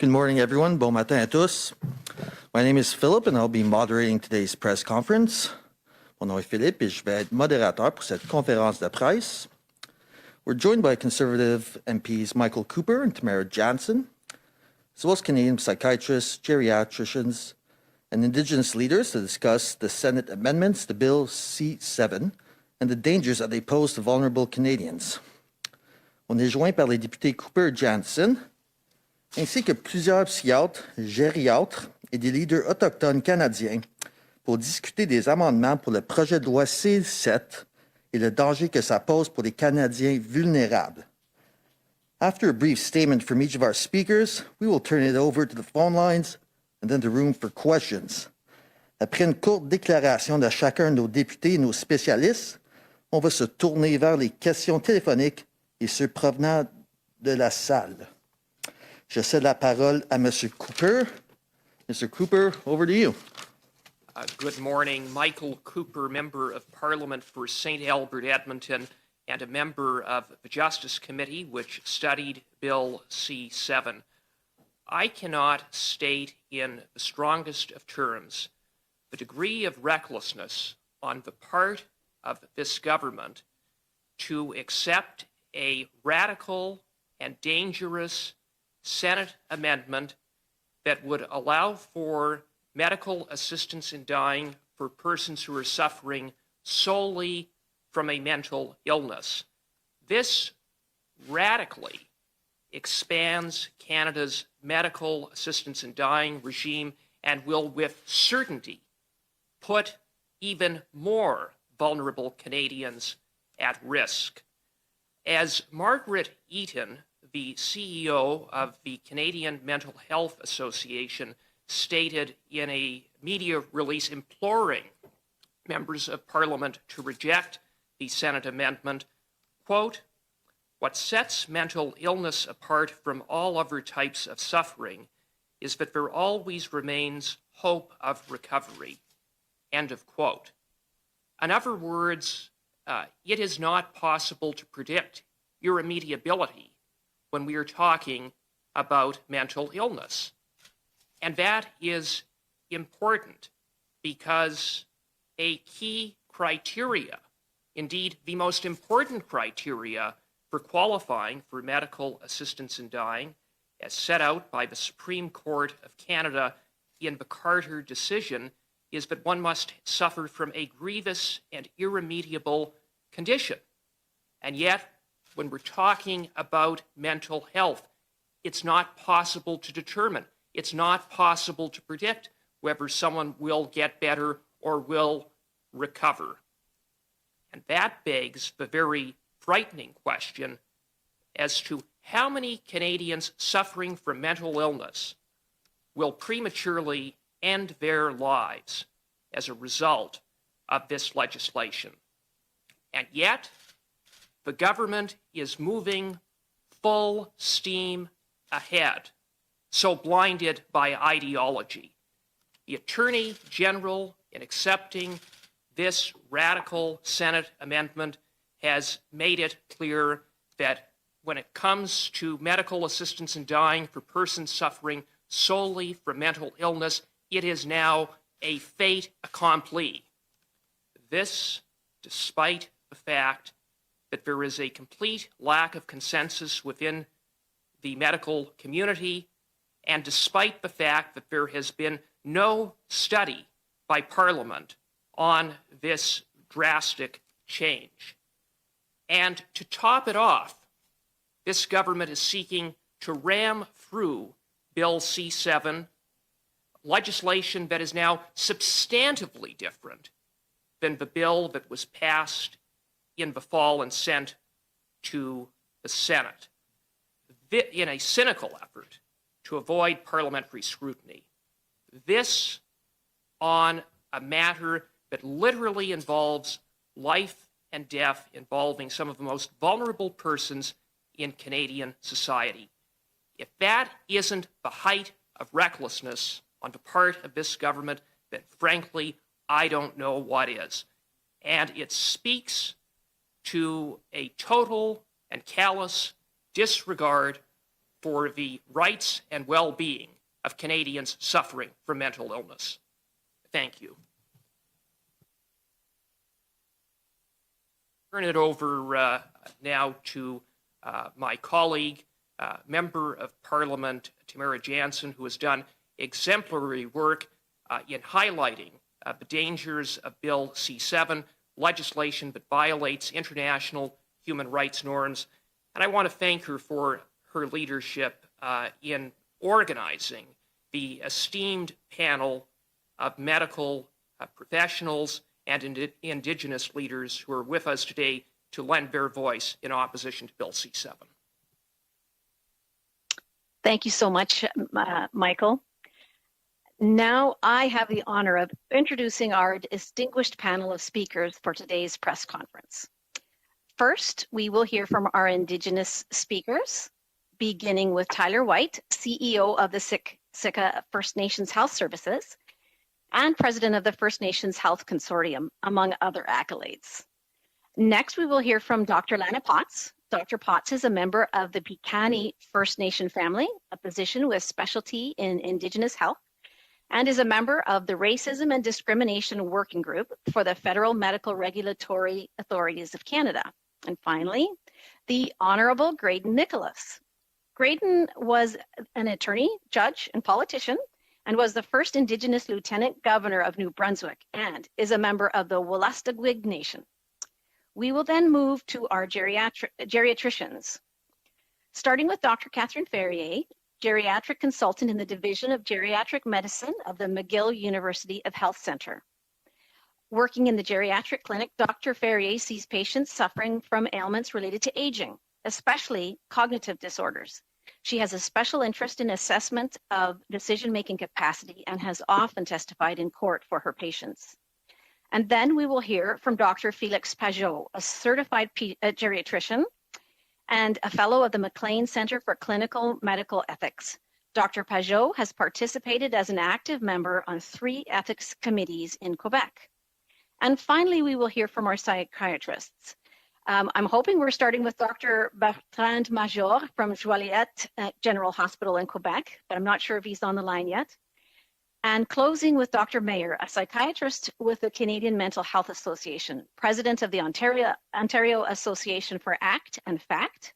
Good morning, everyone. Bon matin à tous. My name is Philip, and I'll be moderating today's press conference. Mon nom est Philippe, et je vais être modérateur pour cette conférence de presse. We're joined by Conservative MPs Michael Cooper and Tamara Jansen, as well as Canadian psychiatrists, geriatricians, and Indigenous leaders to discuss the Senate amendments to Bill C-7 and the dangers that they pose to vulnerable Canadians. On est joint par les députés Cooper et Jansen, ainsi que plusieurs psychiatres, gériatres et des leaders autochtones canadiens pour discuter des amendements pour le projet de loi C-7 et le danger que ça pose pour les Canadiens vulnérables. After a brief statement from each of our speakers, we will turn it over to the phone lines and then the room for questions. Après une courte déclaration de chacun de nos députés et nos spécialistes, on va se tourner vers les questions téléphoniques et ceux provenant de la salle. Je cède la parole à M. Cooper. Mr. Cooper, over to you. Good morning. Michael Cooper, Member of Parliament for St. Albert, Edmonton, and a member of the Justice Committee, which studied Bill C-7. I cannot state in the strongest of terms the degree of recklessness on the part of this government to accept a radical and dangerous Senate amendment that would allow for medical assistance in dying for persons who are suffering solely from a mental illness. This radically expands Canada's medical assistance in dying regime and will with certainty put even more vulnerable Canadians at risk. As Margaret Eaton, the CEO of the Canadian Mental Health Association, stated in a media release imploring members of Parliament to reject the Senate amendment, quote, "What sets mental illness apart from all other types of suffering is that there always remains hope of recovery," end of quote. In other words, it is not possible to predict irremediability when we are talking about mental illness. And that is important because a key criteria, indeed the most important criteria for qualifying for medical assistance in dying, as set out by the Supreme Court of Canada in the Carter decision, is that one must suffer from a grievous and irremediable condition. And yet, when we're talking about mental health, it's not possible to determine. It's not possible to predict whether someone will get better or will recover. And that begs the very frightening question as to how many Canadians suffering from mental illness will prematurely end their lives as a result of this legislation. And yet, the government is moving full steam ahead, so blinded by ideology. The Attorney General, in accepting this radical Senate amendment, has made it clear that when it comes to medical assistance in dying for persons suffering solely from mental illness, it is now a fait accompli. This, despite the fact that there is a complete lack of consensus within the medical community, and despite the fact that there has been no study by Parliament on this drastic change. And to top it off, this government is seeking to ram through Bill C-7, legislation that is now substantively different than the bill that was passed in the fall and sent to the Senate, in a cynical effort to avoid parliamentary scrutiny. This on a matter that literally involves life and death, involving some of the most vulnerable persons in Canadian society. If that isn't the height of recklessness on the part of this government, then frankly, I don't know what is. And it speaks to a total and callous disregard for the rights and well-being of Canadians suffering from mental illness. Thank you. Turn it over now to my colleague, Member of Parliament Tamara Jansen, who has done exemplary work in highlighting the dangers of Bill C-7, legislation that violates international human rights norms. And I want to thank her for her leadership in organizing the esteemed panel of medical professionals and Indigenous leaders who are with us today to lend their voice in opposition to Bill C-7. Thank you so much, Michael. Now I have the honor of introducing our distinguished panel of speakers for today's press conference. First, we will hear from our Indigenous speakers, beginning with Tyler White, CEO of the Siksika First Nations Health Services and President of the First Nations Health Consortium, among other accolades. Next, we will hear from Dr. Lana Potts. Dr. Potts is a member of the Piikani First Nation family, a physician with specialty in Indigenous health, and is a member of the Racism and Discrimination Working Group for the Federal Medical Regulatory Authorities of Canada. And finally, the Honorable Graydon Nicholas. Graydon was an attorney, judge, and politician, and was the first Indigenous Lieutenant Governor of New Brunswick, and is a member of the Wolastoqiyik Nation. We will then move to our geriatricians, starting with Dr. Catherine Ferrier, geriatric consultant in the Division of Geriatric Medicine of the McGill University of Health Center. Working in the geriatric clinic, Dr. Ferrier sees patients suffering from ailments related to aging, especially cognitive disorders. She has a special interest in assessment of decision-making capacity and has often testified in court for her patients. And then we will hear from Dr. Felix Pajot, a certified geriatrician and a fellow of the McLean Center for Clinical Medical Ethics. Dr. Pajot has participated as an active member on 3 ethics committees in Quebec. And finally, we will hear from our psychiatrists. I'm hoping we're starting with Dr. Bertrand Major from Joliette General Hospital in Quebec, but I'm not sure if he's on the line yet. And closing with Dr. Mayer, a psychiatrist with the Canadian Mental Health Association, president of the Ontario Association for ACT and FACT,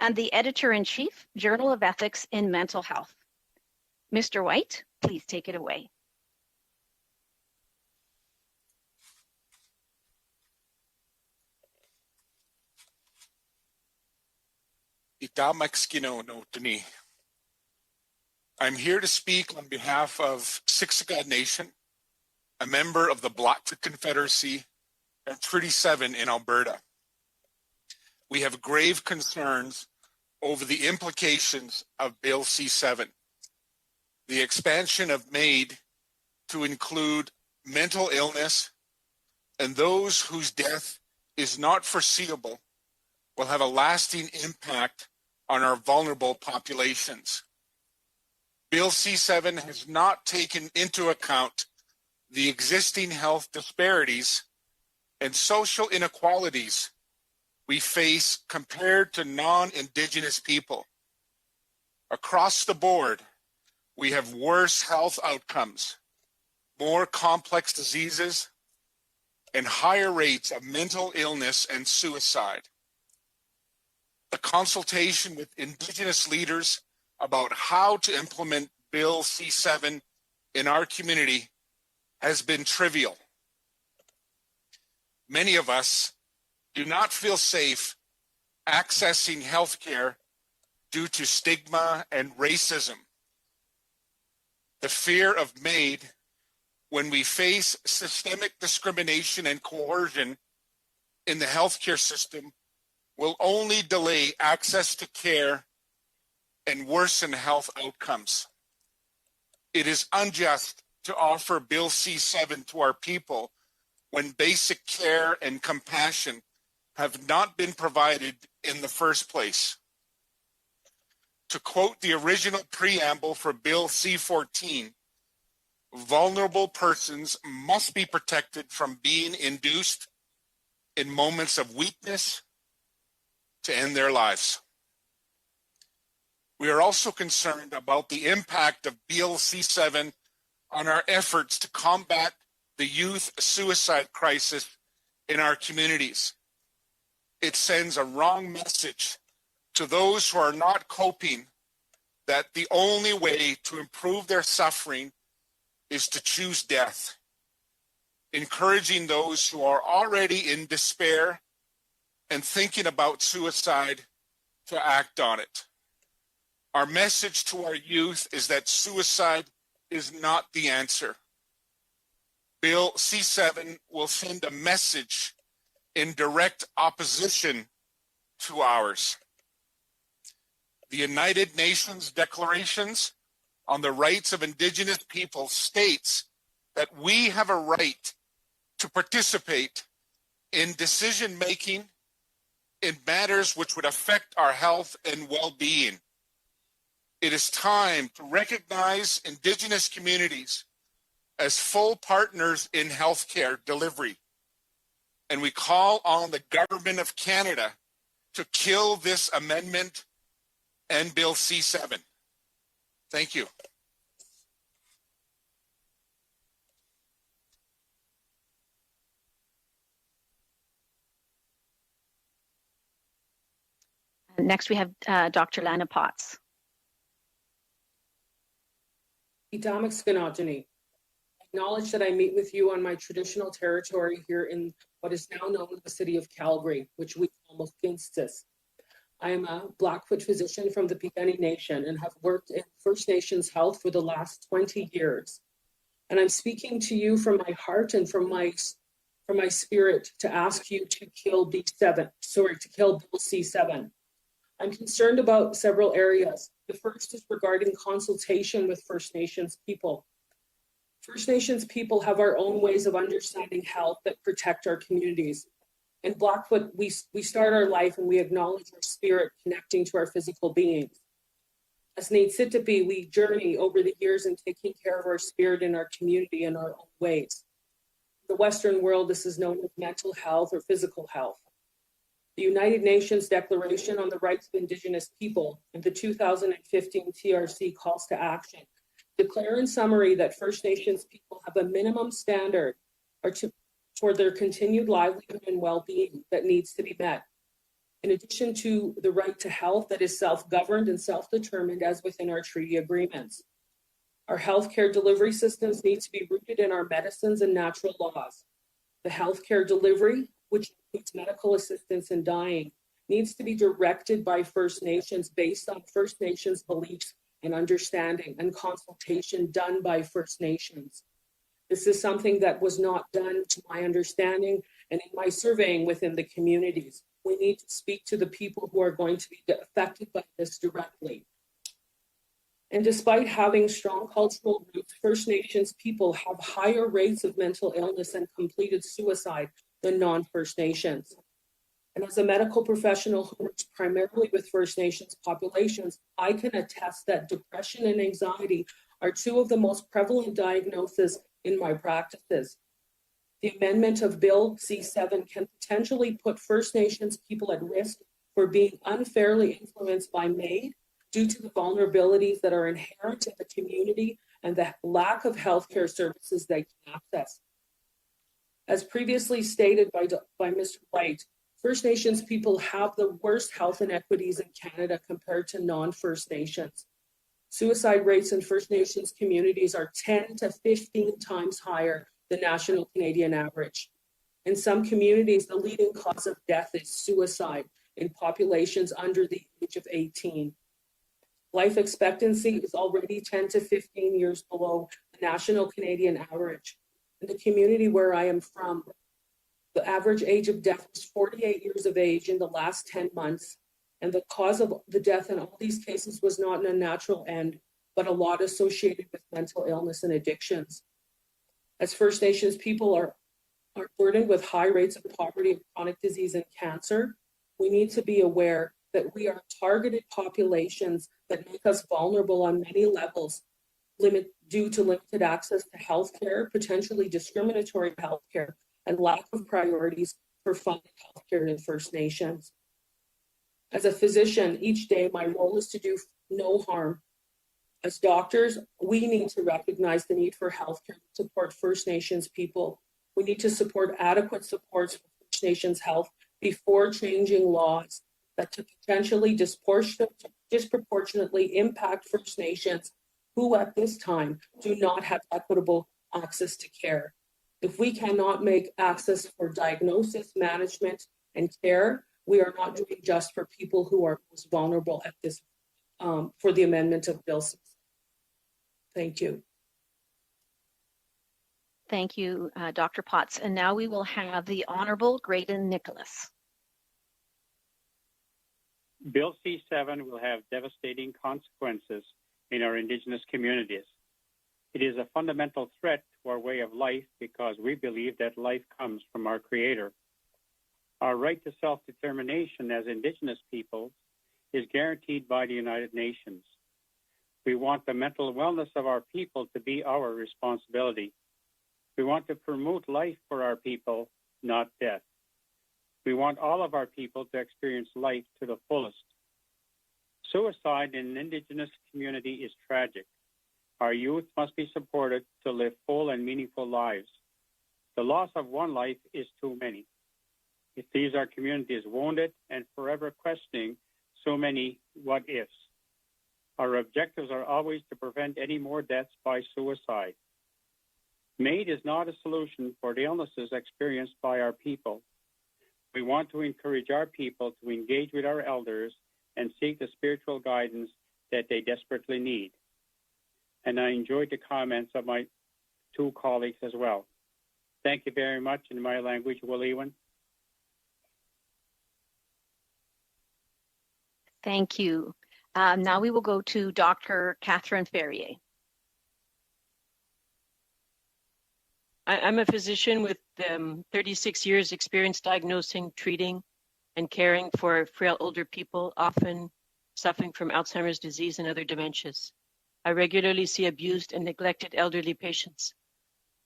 and the editor-in-chief, Journal of Ethics in Mental Health. Mr. White, please take it away. I'm here to speak on behalf of Siksika Nation, a member of the Blackfoot Confederacy and Treaty 7 in Alberta. We have grave concerns over the implications of Bill C-7, the expansion of MAID to include mental illness and those whose death is not foreseeable will have a lasting impact on our vulnerable populations. Bill C-7 has not taken into account the existing health disparities and social inequalities we face compared to non-Indigenous people. Across the board, we have worse health outcomes, more complex diseases, and higher rates of mental illness and suicide. The consultation with Indigenous leaders about how to implement Bill C-7 in our community has been trivial. Many of us do not feel safe accessing healthcare due to stigma and racism. The fear of MAID when we face systemic discrimination and coercion in the healthcare system will only delay access to care and worsen health outcomes. It is unjust to offer Bill C-7 to our people when basic care and compassion have not been provided in the first place. To quote the original preamble for Bill C-14, vulnerable persons must be protected from being induced in moments of weakness to end their lives. We are also concerned about the impact of Bill C-7 on our efforts to combat the youth suicide crisis in our communities. It sends a wrong message to those who are not coping that the only way to improve their suffering is to choose death, encouraging those who are already in despair and thinking about suicide to act on it. Our message to our youth is that suicide is not the answer. Bill C-7 will send a message in direct opposition to ours. The United Nations Declarations on the Rights of Indigenous Peoples states that we have a right to participate in decision-making in matters which would affect our health and well-being. It is time to recognize Indigenous communities as full partners in healthcare delivery. And we call on the Government of Canada to kill this amendment and Bill C-7. Thank you. Next, we have Dr. Lana Potts. Acknowledge that I meet with you on my traditional territory here in what is now known as the city of Calgary, which we call Mokinstis. I am a Blackfoot physician from the Piikani Nation and have worked in First Nations health for the last 20 years. And I'm speaking to you from my heart and from my spirit to ask you to kill Bill C-7. I'm concerned about several areas. The first is regarding consultation with First Nations people. First Nations people have our own ways of understanding health that protect our communities. In Blackfoot, we start our life and we acknowledge our spirit connecting to our physical beings. As Naitsitapi, we journey over the years in taking care of our spirit in our community in our own ways. In the Western world, this is known as mental health or physical health. The United Nations Declaration on the Rights of Indigenous People and the 2015 TRC calls to action declare in summary that First Nations people have a minimum standard for their continued livelihood and well-being that needs to be met. In addition to the right to health that is self-governed and self-determined as within our treaty agreements. Our healthcare delivery systems need to be rooted in our medicines and natural laws. The healthcare delivery, which includes medical assistance in dying, needs to be directed by First Nations based on First Nations beliefs and understanding and consultation done by First Nations. This is something that was not done to my understanding and in my surveying within the communities. We need to speak to the people who are going to be affected by this directly. And despite having strong cultural roots, First Nations people have higher rates of mental illness and completed suicide than non-First Nations. And as a medical professional who works primarily with First Nations populations, I can attest that depression and anxiety are two of the most prevalent diagnoses in my practices. The amendment of Bill C-7 can potentially put First Nations people at risk for being unfairly influenced by MAID due to the vulnerabilities that are inherent in the community and the lack of healthcare services they can access. As previously stated by Mr. White, First Nations people have the worst health inequities in Canada compared to non-First Nations. Suicide rates in First Nations communities are 10 to 15 times higher than national Canadian average. In some communities, the leading cause of death is suicide in populations under the age of 18. Life expectancy is already 10 to 15 years below the national Canadian average. In the community where I am from, the average age of death was 48 years of age in the last 10 months. And the cause of the death in all these cases was not an unnatural end, but a lot associated with mental illness and addictions. As First Nations people are burdened with high rates of poverty, chronic disease, and cancer, we need to be aware that we are targeted populations that make us vulnerable on many levels, due to limited access to healthcare, potentially discriminatory healthcare, and lack of priorities for funded healthcare in First Nations. As a physician, each day my role is to do no harm. As doctors, we need to recognize the need for healthcare to support First Nations people. We need to support adequate supports for First Nations health before changing laws that could potentially disproportionately impact First Nations who at this time do not have equitable access to care. If we cannot make access for diagnosis, management, and care, we are not doing just for people who are most vulnerable at this for the amendment of Bill C-7. Thank you. Thank you, Dr. Potts. And now we will have the Honorable Graydon Nicholas. Bill C-7 will have devastating consequences in our Indigenous communities. It is a fundamental threat to our way of life because we believe that life comes from our Creator. Our right to self-determination as Indigenous peoples is guaranteed by the United Nations. We want the mental wellness of our people to be our responsibility. We want to promote life for our people, not death. We want all of our people to experience life to the fullest. Suicide in an Indigenous community is tragic. Our youth must be supported to live full and meaningful lives. The loss of one life is too many. It leaves our communities wounded and forever questioning so many what-ifs. Our objectives are always to prevent any more deaths by suicide. MAID is not a solution for the illnesses experienced by our people. We want to encourage our people to engage with our elders and seek the spiritual guidance that they desperately need. And I enjoyed the comments of my two colleagues as well. Thank you very much. In my language, Waliwan. Thank you. Now we will go to Dr. Catherine Ferrier. I'm a physician with 36 years experience diagnosing, treating, and caring for frail older people, often suffering from Alzheimer's disease and other dementias. I regularly see abused and neglected elderly patients.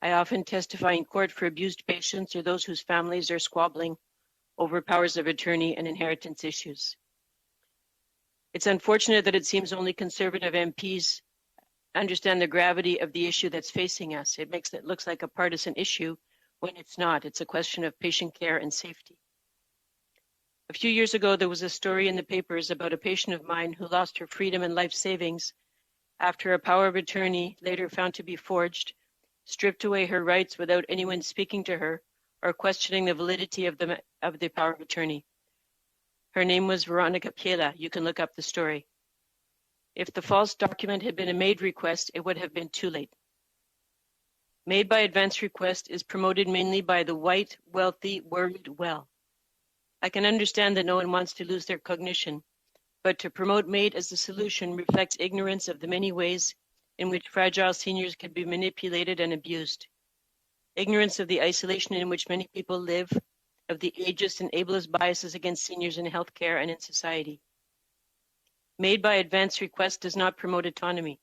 I often testify in court for abused patients or those whose families are squabbling over powers of attorney and inheritance issues. It's unfortunate that it seems only conservative MPs understand the gravity of the issue that's facing us. It makes it look like a partisan issue when it's not. It's a question of patient care and safety. A few years ago, there was a story in the papers about a patient of mine who lost her freedom and life savings after a power of attorney, later found to be forged, stripped away her rights without anyone speaking to her or questioning the validity of the power of attorney. Her name was Veronica Piela. You can look up the story. If the false document had been a MAID request, it would have been too late. MAID by advance request is promoted mainly by the white, wealthy, worried well. I can understand that no one wants to lose their cognition, but to promote MAID as the solution reflects ignorance of the many ways in which fragile seniors can be manipulated and abused. Ignorance of the isolation in which many people live, of the ageist and ableist biases against seniors in healthcare and in society. MAID by advance request does not promote autonomy.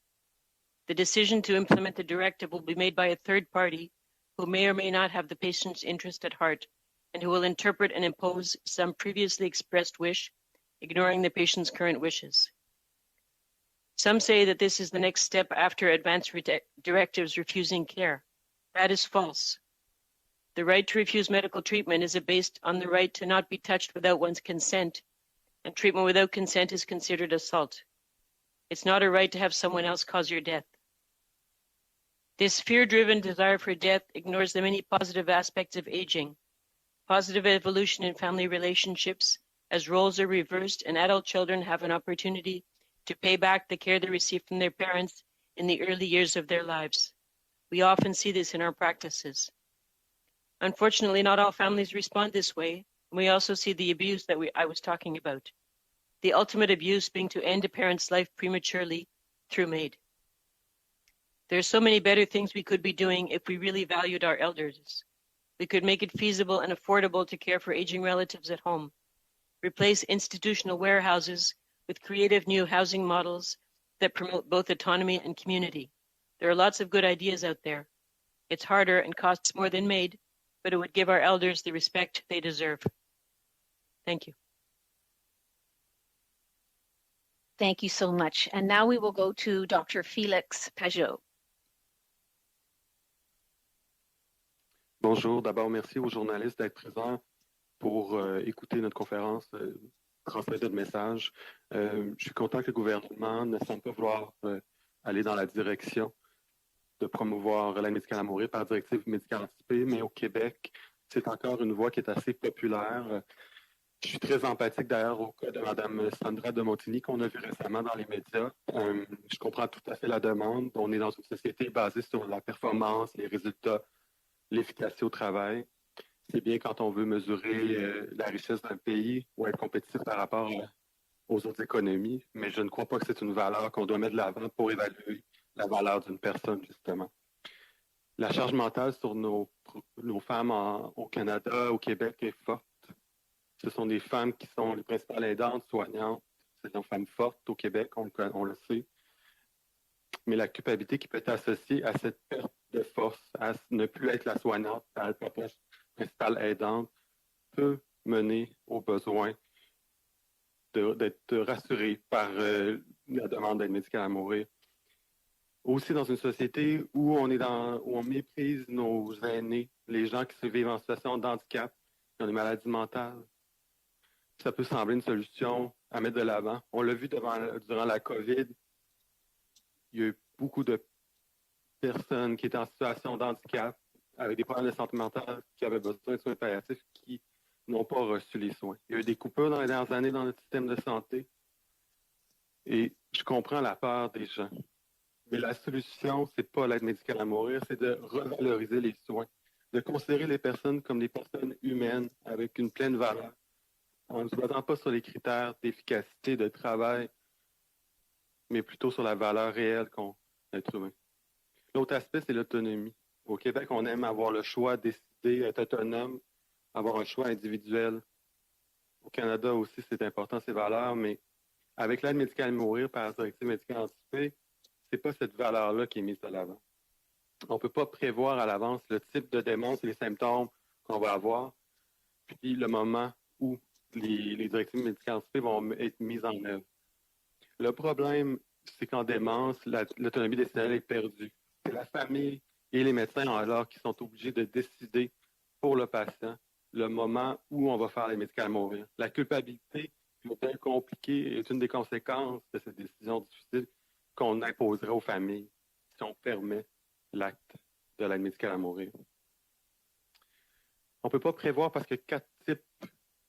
The decision to implement the directive will be made by a third party who may or may not have the patient's interest at heart and who will interpret and impose some previously expressed wish, ignoring the patient's current wishes. Some say that this is the next step after advance directives refusing care. That is false. The right to refuse medical treatment is based on the right to not be touched without one's consent, and treatment without consent is considered assault. It's not a right to have someone else cause your death. This fear-driven desire for death ignores the many positive aspects of aging, positive evolution in family relationships, as roles are reversed and adult children have an opportunity to pay back the care they received from their parents in the early years of their lives. We often see this in our practices. Unfortunately, not all families respond this way. We also see the abuse that I was talking about. The ultimate abuse being to end a parent's life prematurely through MAID. There are so many better things we could be doing if we really valued our elders. We could make it feasible and affordable to care for aging relatives at home. Replace institutional warehouses with creative new housing models that promote both autonomy and community. There are lots of good ideas out there. It's harder and costs more than MAID, but it would give our elders the respect they deserve. Thank you. Thank you so much. And now we will go to Dr. Félix Pajot. Bonjour. D'abord, merci aux journalistes d'être présents pour écouter notre conférence, transmettre notre message. Je suis content que le gouvernement ne semble pas vouloir aller dans la direction de promouvoir l'aide médicale à mourir par directive médicale anticipée, mais au Québec, c'est encore une voie qui est assez populaire. Je suis très empathique d'ailleurs au cas de Mme Sandra de Montigny qu'on a vu récemment dans les médias. Je comprends tout à fait la demande. On est dans une société basée sur la performance, les résultats, l'efficacité au travail. C'est bien quand on veut mesurer la richesse d'un pays ou être compétitif par rapport aux autres économies, mais je ne crois pas que c'est une valeur qu'on doit mettre de l'avant pour évaluer la valeur d'une personne, justement. La charge mentale sur nos femmes au Canada, au Québec est forte. Ce sont des femmes qui sont les principales aidantes, soignantes. Ce sont des femmes fortes au Québec, on le sait. Mais la culpabilité qui peut être associée à cette perte de force, à ne plus être la soignante, à être la principale aidante, peut mener au besoin d'être rassuré par la demande d'aide médicale à mourir. Aussi dans une société où on méprise nos aînés, les gens qui se vivent en situation de handicap, qui ont des maladies mentales. Ça peut sembler une solution à mettre de l'avant. On l'a vu durant la COVID. Il y a eu beaucoup de personnes qui étaient en situation de handicap, avec des problèmes de santé mentale, qui avaient besoin de soins palliatifs, qui n'ont pas reçu les soins. Il y a eu des coupures dans les dernières années dans notre système de santé. Et je comprends la peur des gens. Mais la solution, c'est pas l'aide médicale à mourir, c'est de revaloriser les soins, de considérer les personnes comme des personnes humaines avec une pleine valeur, en ne se basant pas sur les critères d'efficacité, de travail, mais plutôt sur la valeur réelle qu'ont l'être humain. L'autre aspect, c'est l'autonomie. Au Québec, on aime avoir le choix, décider, être autonome, avoir un choix individuel. Au Canada aussi, c'est important, ces valeurs, mais avec l'aide médicale à mourir par directive médicale anticipée, c'est pas cette valeur-là qui est mise de l'avant. On ne peut pas prévoir à l'avance le type de démence et les symptômes qu'on va avoir, puis le moment où les directives médicales anticipées vont être mises en œuvre. Le problème, c'est qu'en démence, l'autonomie décisionnelle est perdue. C'est la famille et les médecins alors qui sont obligés de décider pour le patient le moment où on va faire les médicaments à mourir. La culpabilité, bien compliquée, est une des conséquences de cette décision difficile qu'on imposerait aux familles si on permet l'acte de l'aide médicale à mourir. On ne peut pas prévoir parce qu'il y a 4 types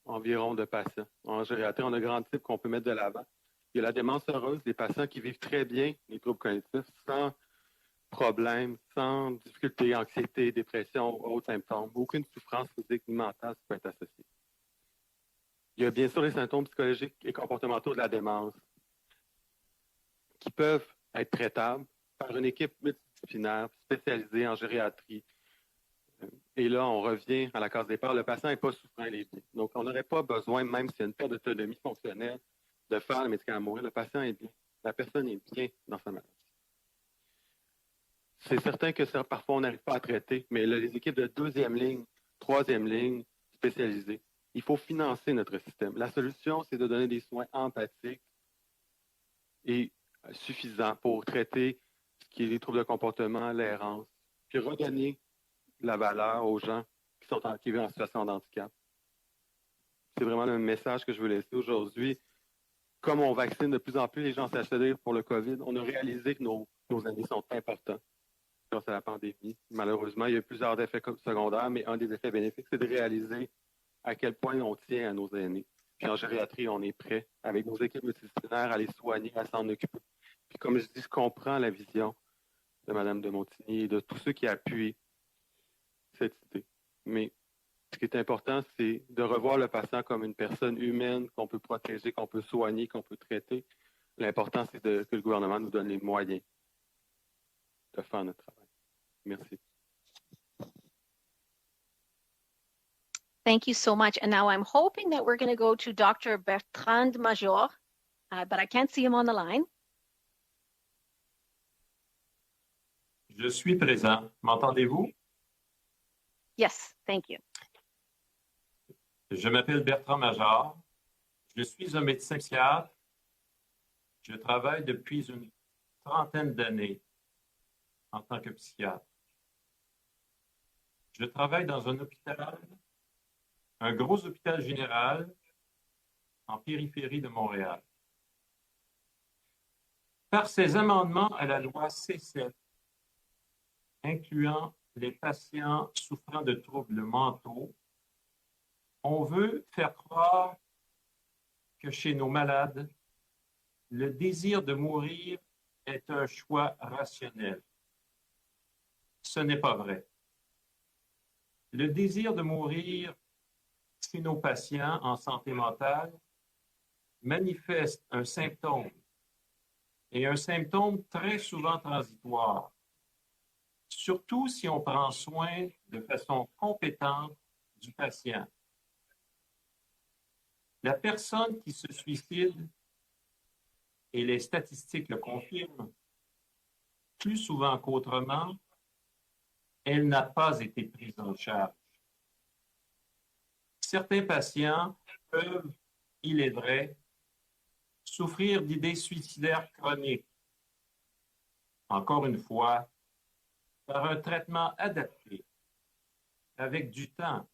environ de patients. En gériatrie, on a un grand type qu'on peut mettre de l'avant. Il y a la démence heureuse, des patients qui vivent très bien les troubles cognitifs, sans problème, sans difficulté, anxiété, dépression, autres symptômes. Aucune souffrance physique ni mentale peut être associée. Il y a bien sûr les symptômes psychologiques et comportementaux de la démence qui peuvent être traitables par une équipe multidisciplinaire spécialisée en gériatrie. Et là, on revient à la case départ. Le patient n'est pas souffrant, il est bien. Donc, on n'aurait pas besoin, même s'il y a une perte d'autonomie fonctionnelle, de faire le médicament à mourir. Le patient est bien. La personne est bien dans sa maladie. C'est certain que ça, parfois, on n'arrive pas à traiter, mais là, les équipes de 2e ligne, 3e ligne spécialisées, il faut financer notre système. La solution, c'est de donner des soins empathiques et suffisants pour traiter ce qui est les troubles de comportement, l'errance, puis redonner la valeur aux gens qui vivent en situation de handicap. C'est vraiment le message que je veux laisser aujourd'hui. Comme on vaccine de plus en plus les gens en CHD pour le COVID, on a réalisé que nos aînés sont importants grâce à la pandémie. Malheureusement, il y a plusieurs effets secondaires, mais un des effets bénéfiques, c'est de réaliser à quel point on tient à nos aînés. Puis en gériatrie, on est prêt, avec nos équipes multidisciplinaires, à les soigner, à s'en occuper. Puis comme je dis, je comprends la vision de Mme de Montigny et de tous ceux qui appuient cette idée. Mais ce qui est important, c'est de revoir le patient comme une personne humaine qu'on peut protéger, qu'on peut soigner, qu'on peut traiter. L'important, c'est que le gouvernement nous donne les moyens de faire notre travail. Merci. Thank you so much. And now I'm hoping that we're going to go to Dr. Bertrand Major, but I can't see him on the line. Je suis présent. M'entendez-vous? Yes, thank you. Je m'appelle Bertrand Major. Je suis un médecin psychiatre Je travaille depuis une trentaine d'années en tant que psychiatre. Je travaille dans un hôpital, un gros hôpital général en périphérie de Montréal. Par ces amendements à la loi C-7, incluant les patients souffrant de troubles mentaux, on veut faire croire que chez nos malades, le désir de mourir est un choix rationnel. Ce n'est pas vrai. Le désir de mourir chez nos patients en santé mentale manifeste un symptôme, et un symptôme très souvent transitoire, surtout si on prend soin de façon compétente du patient. La personne qui se suicide, et les statistiques le confirment, plus souvent qu'autrement, elle n'a pas été prise en charge. Certains patients peuvent, il est vrai, souffrir d'idées suicidaires chroniques. Encore une fois, par un traitement adapté, avec du temps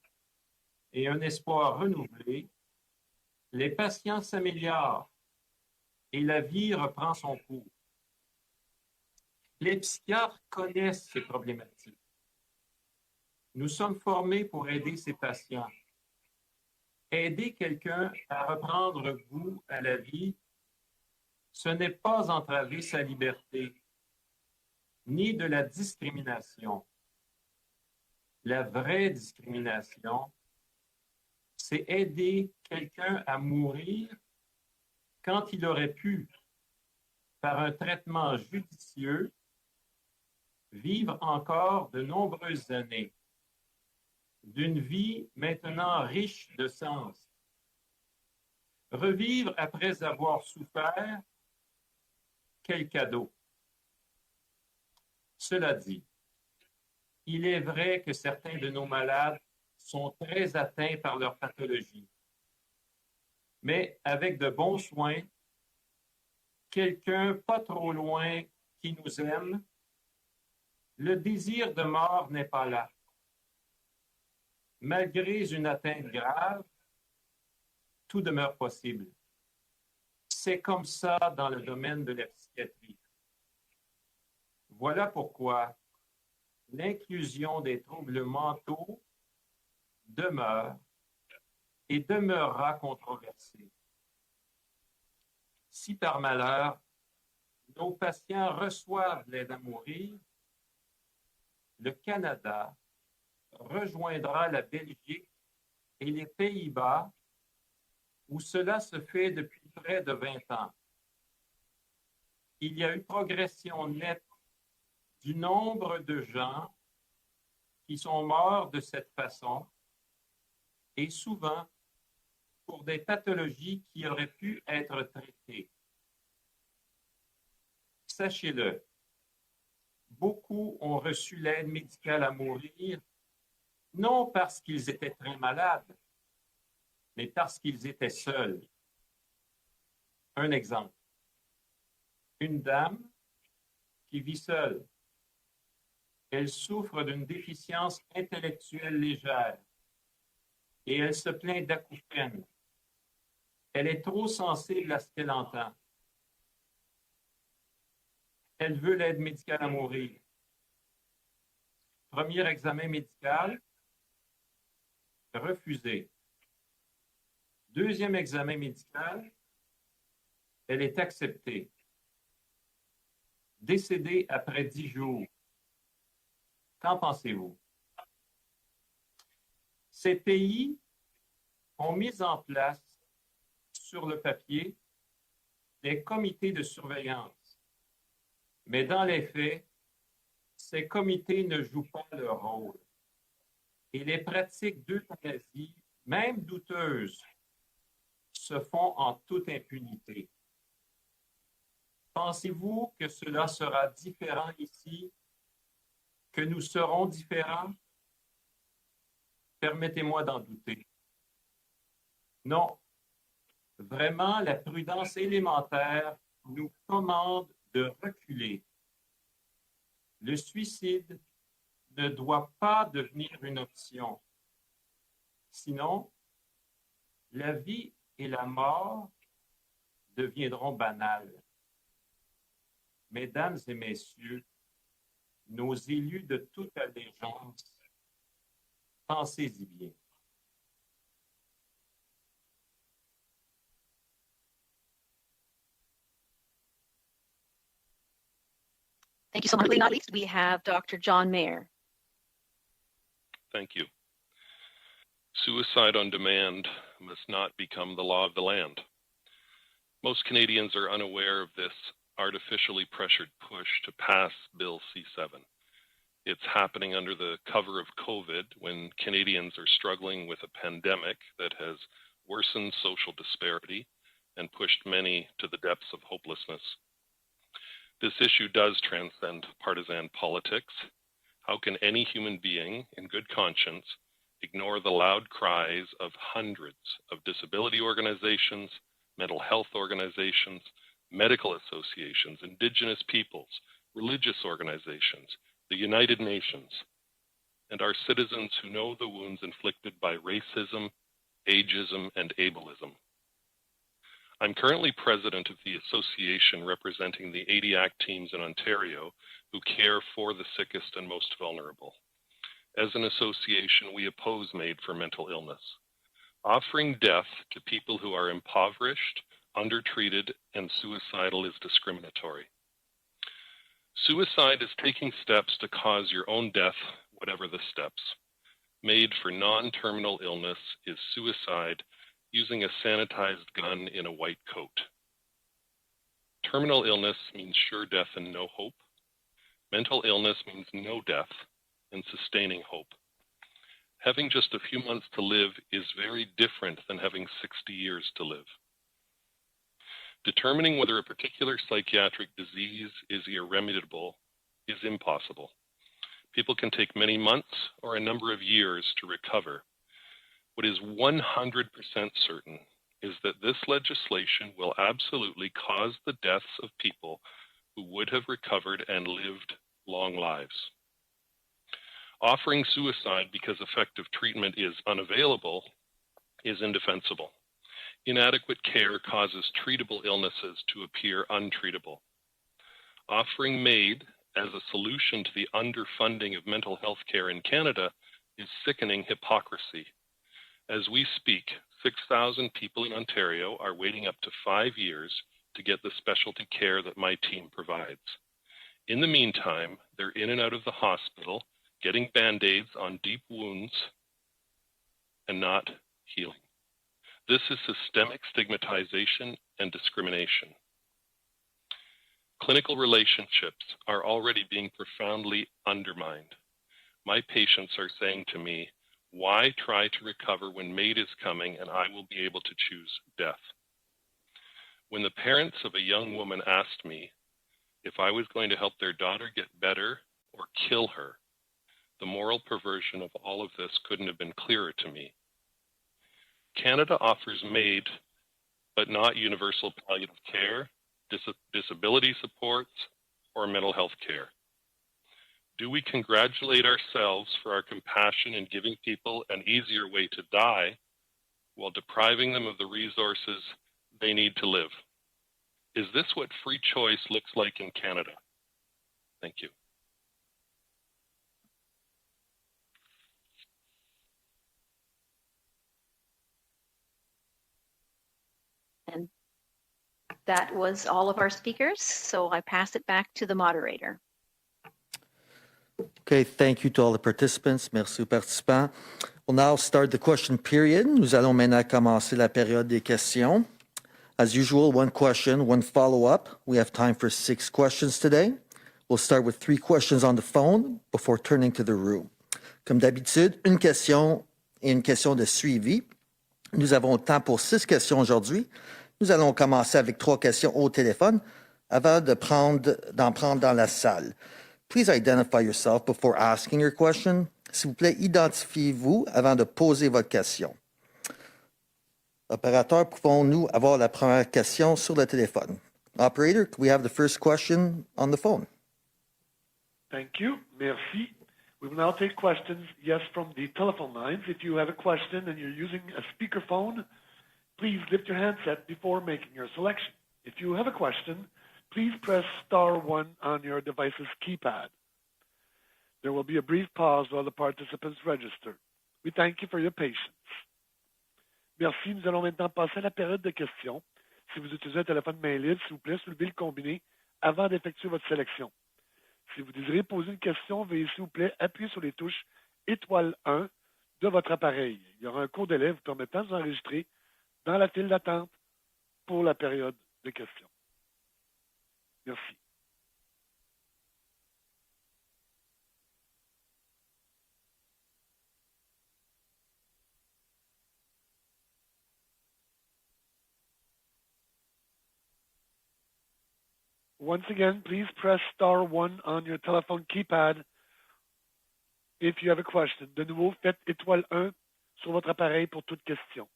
et un espoir renouvelé, les patients s'améliorent et la vie reprend son cours. Les psychiatres connaissent ces problématiques. Nous sommes formés pour aider ces patients. Aider quelqu'un à reprendre goût à la vie, ce n'est pas entraver sa liberté, ni de la discrimination. La vraie discrimination, c'est aider quelqu'un à mourir quand il aurait pu, par un traitement judicieux, vivre encore de nombreuses années, d'une vie maintenant riche de sens. Revivre après avoir souffert, quel cadeau. Cela dit, il est vrai que certains de nos malades sont très atteints par leur pathologie. Mais avec de bons soins, quelqu'un pas trop loin qui nous aime, le désir de mort n'est pas là. Malgré une atteinte grave, tout demeure possible. C'est comme ça dans le domaine de la psychiatrie. Voilà pourquoi l'inclusion des troubles mentaux demeure et demeurera controversée. Si par malheur, nos patients reçoivent l'aide à mourir, le Canada rejoindra la Belgique et les Pays-Bas, où cela se fait depuis près de 20 ans. Il y a eu progression nette du nombre de gens qui sont morts de cette façon, et souvent pour des pathologies qui auraient pu être traitées. Sachez-le, beaucoup ont reçu l'aide médicale à mourir, non parce qu'ils étaient très malades, mais parce qu'ils étaient seuls. Un exemple. Une dame qui vit seule. Elle souffre d'une déficience intellectuelle légère et elle se plaint d'acouphènes. Elle est trop sensible à ce qu'elle entend. Elle veut l'aide médicale à mourir. Premier examen médical, refusé. Deuxième examen médical, elle est acceptée. Décédée après 10 jours. Qu'en pensez-vous? Ces pays ont mis en place sur le papier des comités de surveillance. Mais dans les faits, ces comités ne jouent pas leur rôle. Et les pratiques d'euthanasie, même douteuses, se font en toute impunité. Pensez-vous que cela sera différent ici, que nous serons différents? Permettez-moi d'en douter. Non, vraiment, la prudence élémentaire nous commande de reculer. Le suicide ne doit pas devenir une option. Sinon, la vie et la mort deviendront banales. Mesdames et messieurs, nos élus de toute allégeance, pensez-y bien. Thank you so much. Not least, we have Dr. John Mayer. Thank you. Suicide on demand must not become the law of the land. Most Canadians are unaware of this artificially pressured push to pass Bill C-7. It's happening under the cover of COVID when Canadians are struggling with a pandemic that has worsened social disparity and pushed many to the depths of hopelessness. This issue does transcend partisan politics. How can any human being in good conscience ignore the loud cries of hundreds of disability organizations, mental health organizations, medical associations, Indigenous peoples, religious organizations, the United Nations, and our citizens who know the wounds inflicted by racism, ageism, and ableism? I'm currently president of the association representing the 80 ACT teams in Ontario who care for the sickest and most vulnerable. As an association, we oppose MAID for mental illness. Offering death to people who are impoverished, undertreated, and suicidal is discriminatory. Suicide is taking steps to cause your own death, whatever the steps. MAID for non-terminal illness is suicide using a sanitized gun in a white coat. Terminal illness means sure death and no hope. Mental illness means no death and sustaining hope. Having just a few months to live is very different than having 60 years to live. Determining whether a particular psychiatric disease is irremediable is impossible. People can take many months or a number of years to recover. What is 100% certain is that this legislation will absolutely cause the deaths of people who would have recovered and lived long lives. Offering suicide because effective treatment is unavailable is indefensible. Inadequate care causes treatable illnesses to appear untreatable. Offering MAID as a solution to the underfunding of mental health care in Canada is sickening hypocrisy. As we speak, 6,000 people in Ontario are waiting up to 5 years to get the specialty care that my team provides. In the meantime, they're in and out of the hospital, getting Band-Aids on deep wounds and not healing. This is systemic stigmatization and discrimination. Clinical relationships are already being profoundly undermined. My patients are saying to me, why try to recover when MAID is coming and I will be able to choose death? When the parents of a young woman asked me if I was going to help their daughter get better or kill her, the moral perversion of all of this couldn't have been clearer to me. Canada offers MAID, but not universal palliative care, disability supports, or mental health care. Do we congratulate ourselves for our compassion in giving people an easier way to die while depriving them of the resources they need to live? Is this what free choice looks like in Canada? Thank you. And that was all of our speakers, so I pass it back to the moderator. Okay, thank you to all the participants. Merci aux participants. We'll now start the question period. Nous allons maintenant commencer la période des questions. As usual, one question, one follow-up. We have time for 6 questions today. We'll start with 3 questions on the phone before turning to the room. Comme d'habitude, une question et une question de suivi. Nous avons le temps pour 6 questions aujourd'hui. Nous allons commencer avec 3 questions au téléphone avant d'en prendre dans la salle. Please identify yourself before asking your question. S'il vous plaît, identifiez-vous avant de poser votre question. Opérateur, pouvons-nous avoir la première question sur le téléphone? Operator, could we have the first question on the phone? Thank you. Merci. We will now take questions, yes, from the telephone lines. If you have a question and you're using a speakerphone, please lift your handset before making your selection. If you have a question, please press *1 on your device's keypad. There will be a brief pause while the participants register. We thank you for your patience. Merci. Nous allons maintenant passer à la période de questions. Si vous utilisez un téléphone main libre, s'il vous plaît, soulevez le combiné avant d'effectuer votre sélection. Si vous désirez poser une question, veuillez s'il vous plaît appuyer sur les touches étoile 1 de votre appareil. Il y aura un court délai vous permettant de vous enregistrer dans la file d'attente pour la période de questions. Merci. Once again, please press *1 on your telephone keypad if you have a question. De nouveau, faites étoile 1 sur votre appareil pour toute question.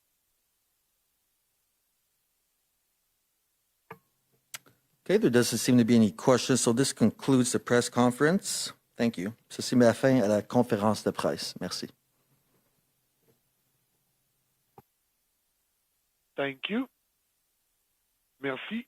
Okay, there doesn't seem to be any questions, so this concludes the press conference. Thank you. Ceci met fin à la conférence de presse. Merci. Thank you. Merci.